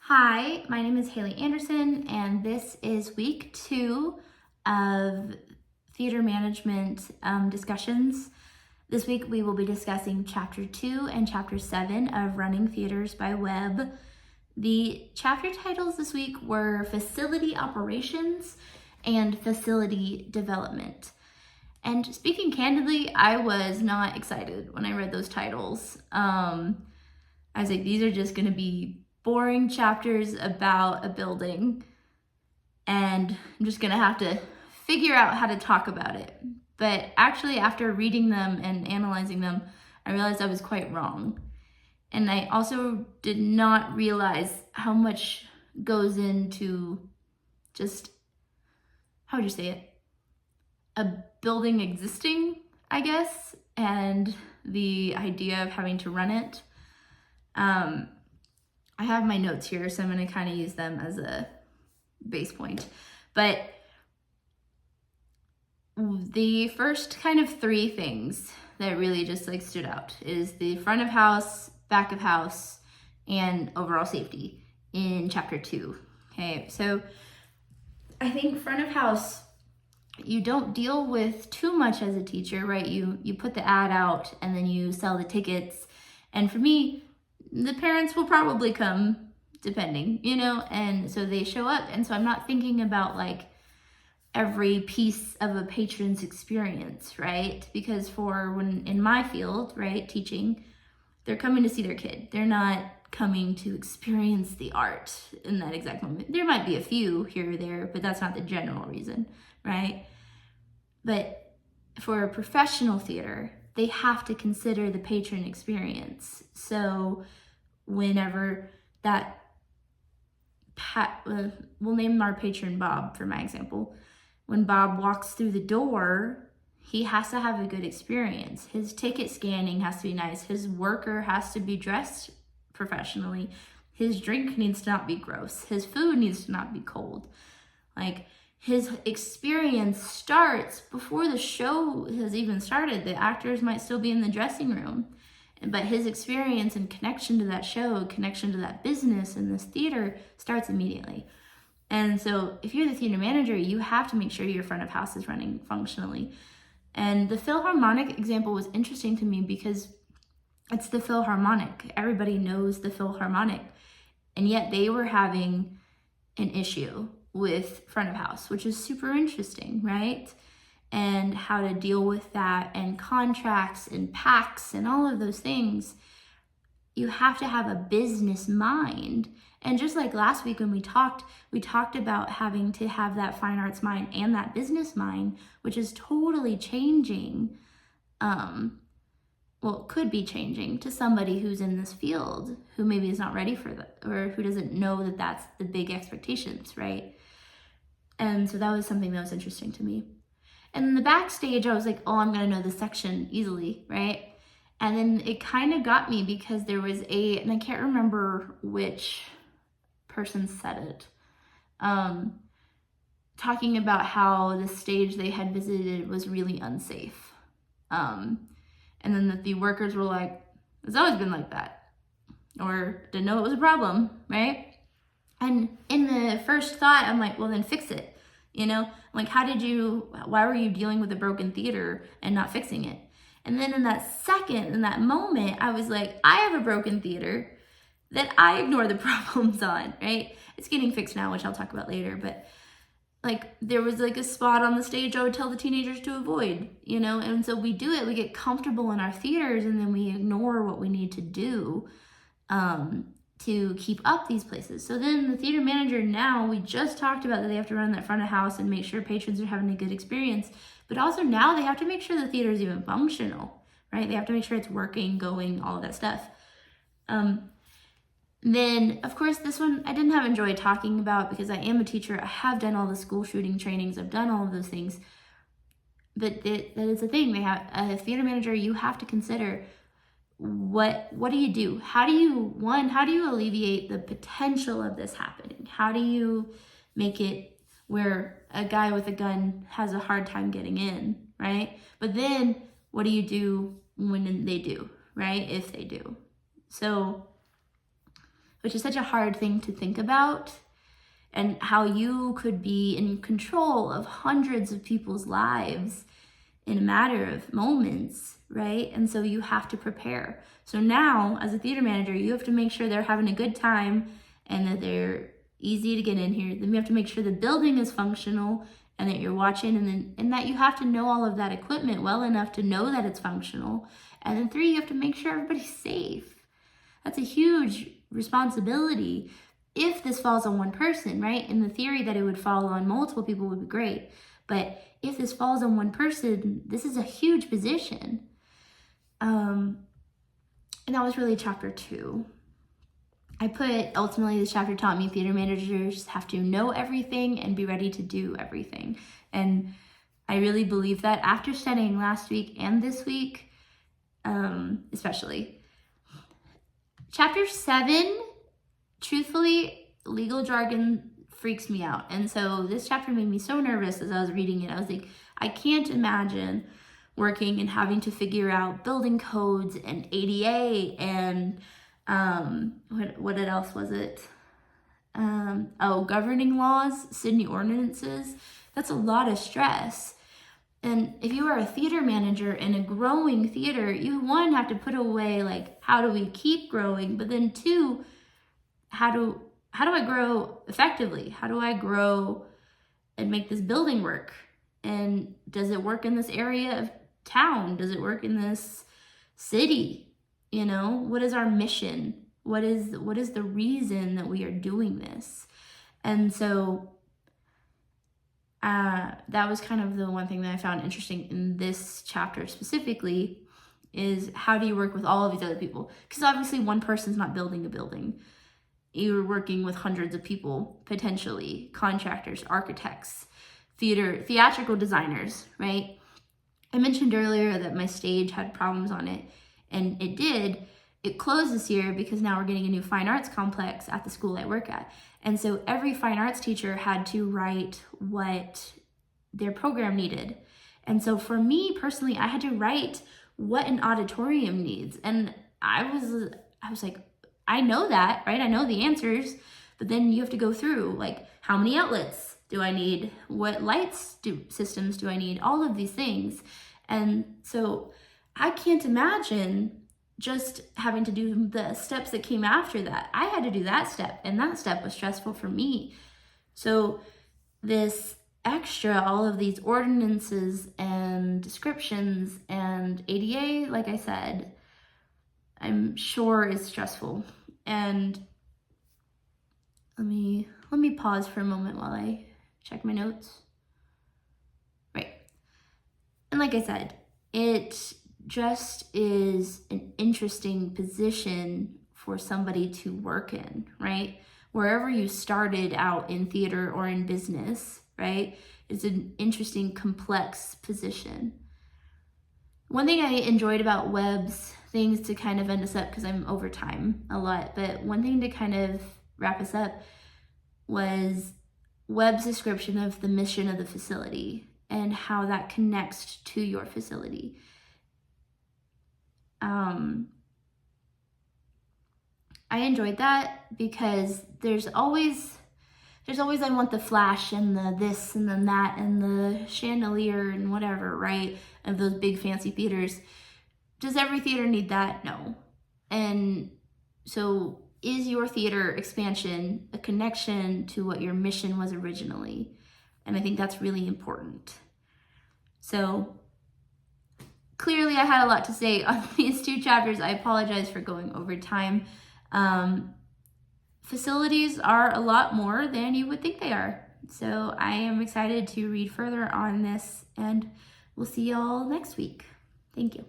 Hi, my name is Haley Anderson, and this is week 2 of theater management discussions. This week we will be discussing Chapter 2 and Chapter 7 of Running Theaters by Webb. The chapter titles this week were Facility Operations and Facility Development. And speaking candidly, I was not excited when I read those titles. I was like, these are just going to be boring chapters about a building, and I'm just gonna have to figure out how to talk about it. But actually, after reading them and analyzing them, I realized I was quite wrong. And I also did not realize how much goes into just, how would you say it? A building existing, I guess, and the idea of having to run it. I have my notes here, so I'm going to kind of use them as a base point. But the first kind of 3 things that really just stood out is the front of house, back of house, and overall safety in chapter 2. Okay, so I think front of house, you don't deal with too much as a teacher, right? You put the ad out and then you sell the tickets. And for me, the parents will probably come, depending, and so they show up. And so I'm not thinking about every piece of a patron's experience, right? Because when in my field, right, teaching, they're coming to see their kid. They're not coming to experience the art in that exact moment. There might be a few here or there, but that's not the general reason, right? But for a professional theater, they have to consider the patron experience. So whenever we'll name our patron Bob for my example. When Bob walks through the door, he has to have a good experience. His ticket scanning has to be nice. His worker has to be dressed professionally. His drink needs to not be gross. His food needs to not be cold. His experience starts before the show has even started. The actors might still be in the dressing room, but his experience and connection to that show, connection to that business and this theater starts immediately. And so if you're the theater manager, you have to make sure your front of house is running functionally. And the Philharmonic example was interesting to me because it's the Philharmonic. Everybody knows the Philharmonic. And yet they were having an issue with front of house, which is super interesting, right? And how to deal with that, and contracts and packs and all of those things. You have to have a business mind. And just like last week when we talked about having to have that fine arts mind and that business mind, which is totally changing. Could be changing to somebody who's in this field, who maybe is not ready for that, or who doesn't know that that's the big expectations, right? And so that was something that was interesting to me. And in the backstage, I was like, oh, I'm going to know this section easily, right? And then it kind of got me because there was and I can't remember which person said it, talking about how the stage they had visited was really unsafe. And then that the workers were like, it's always been like that, or didn't know it was a problem, right? And in the first thought, I'm like, well, then fix it. Why were you dealing with a broken theater and not fixing it? And then in that moment, I was like, I have a broken theater that I ignore the problems on, right? It's getting fixed now, which I'll talk about later, but there was a spot on the stage I would tell the teenagers to avoid, and so we do it, we get comfortable in our theaters, and then we ignore what we need to do to keep up these places. So then the theater manager now, we just talked about that they have to run that front of house and make sure patrons are having a good experience, but also now they have to make sure the theater is even functional, right? They have to make sure it's working, going, all of that stuff. Then, of course, this one I didn't have enjoyed talking about because I am a teacher. I have done all the school shooting trainings. I've done all of those things. But that is the thing. They have a theater manager. You have to consider what do you do? How do you alleviate the potential of this happening? How do you make it where a guy with a gun has a hard time getting in, right? But then what do you do when they do, right? If they do. So which is such a hard thing to think about, and how you could be in control of hundreds of people's lives in a matter of moments, right? And so you have to prepare. So now, as a theater manager, you have to make sure they're having a good time and that they're easy to get in here. Then you have to make sure the building is functional and that you're watching, and that you have to know all of that equipment well enough to know that it's functional. And then 3, you have to make sure everybody's safe. That's a huge responsibility. If this falls on one person, right? In the theory that it would fall on multiple people would be great. But if this falls on one person, this is a huge position. And that was really chapter 2. I put, ultimately, this chapter taught me theater managers have to know everything and be ready to do everything. And I really believe that after studying last week and this week, especially. Chapter 7, truthfully, legal jargon freaks me out. And so this chapter made me so nervous as I was reading it. I was like, I can't imagine working and having to figure out building codes and ADA and what else was it? Governing laws, city ordinances. That's a lot of stress. And if you are a theater manager in a growing theater, you, 1, have to put away, like, how do we keep growing? But then 2, how do I grow effectively? How do I grow and make this building work? And does it work in this area of town? Does it work in this city? You know, what is our mission? What is the reason that we are doing this? And so that was kind of the one thing that I found interesting in this chapter specifically, is how do you work with all of these other people? Because obviously one person's not building a building. You're working with hundreds of people, potentially, contractors, architects, theatrical designers, right? I mentioned earlier that my stage had problems on it, and it did. It closed this year because now we're getting a new fine arts complex at the school I work at. And so every fine arts teacher had to write what their program needed. And so for me personally, I had to write what an auditorium needs. And I was like, I know that, right? I know the answers, but then you have to go through, like, how many outlets do I need? What systems do I need? All of these things. And so I can't imagine just having to do the steps that came after that. I had to do that step, and that step was stressful for me. So this extra, all of these ordinances and descriptions and ADA, like I said, I'm sure is stressful. And let me pause for a moment while I check my notes. Right. And like I said, it just is an interesting position for somebody to work in, right? Wherever you started out in theater or in business, right? It's an interesting, complex position. One thing I enjoyed about Webb's things to kind of end us up, because I'm over time a lot, but one thing to kind of wrap us up was Webb's description of the mission of the facility and how that connects to your facility. I enjoyed that because there's always I want the flash and the this and then that and the chandelier and whatever, right? Of those big fancy theaters. Does every theater need that? No. And so is your theater expansion a connection to what your mission was originally? And I think that's really important. So clearly I had a lot to say on these 2 chapters. I apologize for going over time. Facilities are a lot more than you would think they are. So I am excited to read further on this, and we'll see y'all next week. Thank you.